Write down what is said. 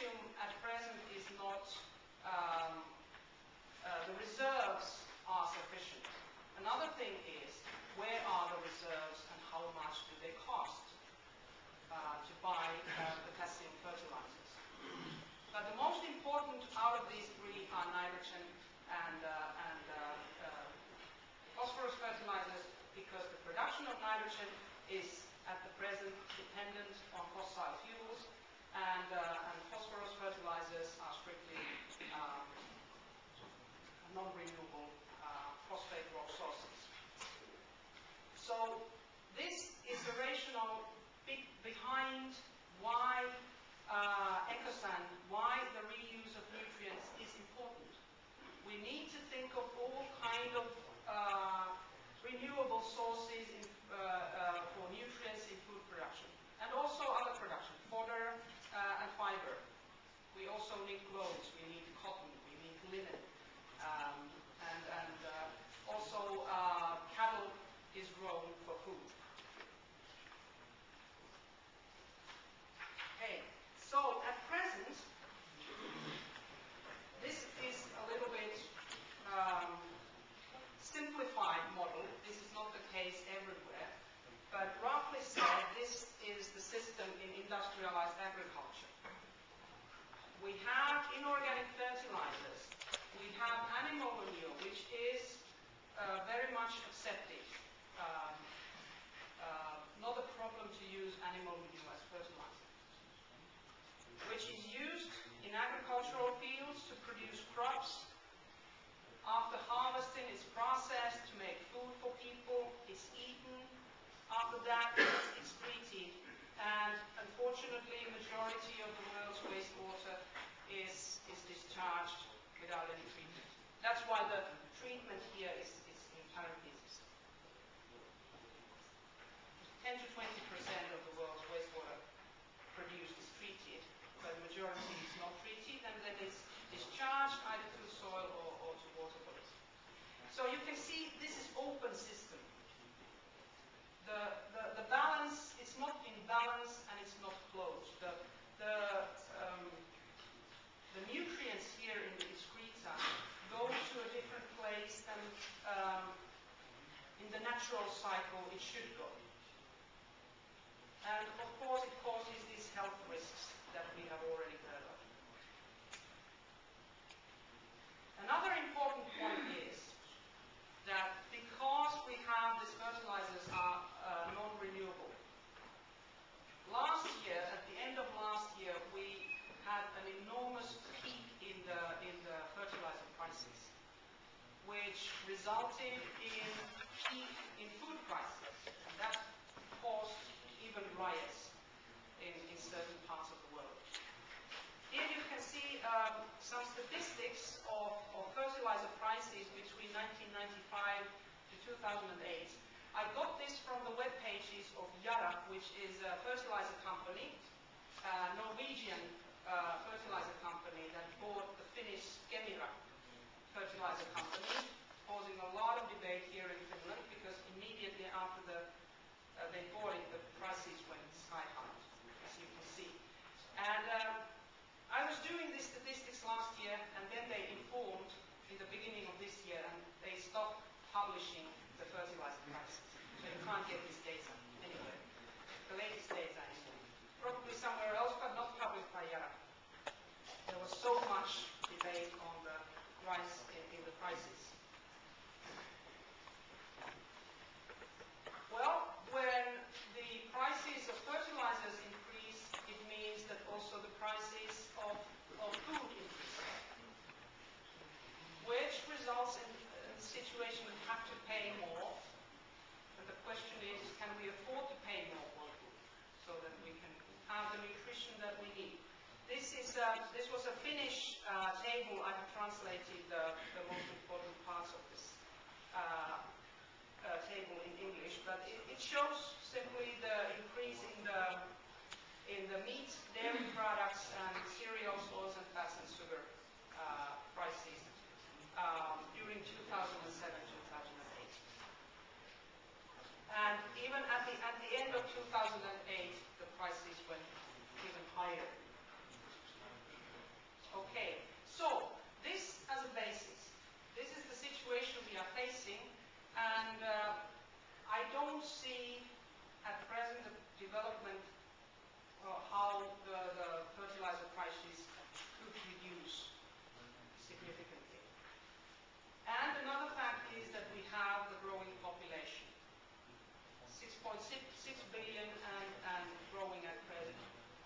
potassium at present is not, the reserves are sufficient. Another thing is, where are the reserves and how much do they cost to buy potassium fertilizers? But the most important out of these three are nitrogen and phosphorus fertilizers, because the production of nitrogen is at the present dependent on fossil fuels, and phosphorus fertilizers are strictly non-renewable phosphate rock sources. So this is the rationale behind why Ecosan, why the reuse of nutrients is important. We need to think of all kind of renewable sources for nutrients in food production, and also other production, fodder and fiber. We also need clothes, we need cotton, we need linen, and also cattle is grown for food. Okay, so at present, this is a little bit simplified model. This is not the case everywhere, but roughly said, this is the system in industrialized agriculture. We have inorganic fertilizers. We have animal manure, which is very much accepted. Not a problem to use animal manure as fertilizer, which is used in agricultural fields to produce crops. After harvesting, it's processed to make food for people, it's eaten. After that, it's treated. And unfortunately, the majority of the world's wastewater is discharged without any treatment. That's why the treatment here is in parentheses. 10 to 20% of the world's wastewater produced is treated, but the majority is not treated, and then it's discharged either to the soil or to water bodies. So you can see this is open system. The balance, it's not in balance and it's not closed. The nutrients here in the excreta go to a different place than in the natural cycle it should go. And of course it causes these health risks that we have already heard of. Another important point is that because we have these fertilizers are non-renewable, last year, at the end of last year, we had an enormous peak in the fertilizer prices, which resulted in peak in food prices, and that caused even riots in certain parts of the world. Here you can see some statistics of fertilizer prices between 1995 to 2008. I got this from the web pages of Yara, which is a fertilizer company, Norwegian fertilizer company that bought the Finnish Kemira fertilizer company, causing a lot of debate here in Finland because immediately after they bought it, the prices went sky high, as you can see. And I was doing these statistics last year, and then they informed in the beginning of this year, and they stopped publishing the fertilizer prices. So you can't get this data anywhere. The latest data anyway. Probably somewhere else, but not published by Yara. There was so much debate on the rise in the prices. Well, when the prices of fertilizers increase, it means that also the prices of food increase, which results in a situation we have to pay more. And the question is, can we afford to pay more for food so that we can have the nutrition that we need? This was a Finnish table. I have translated the most important parts of this table in English, but it shows simply the increase in the meat, dairy products, and cereals, oils and fats and sugar prices during 2007-2008. And even at the end of 2008, the prices went even higher. 6 billion and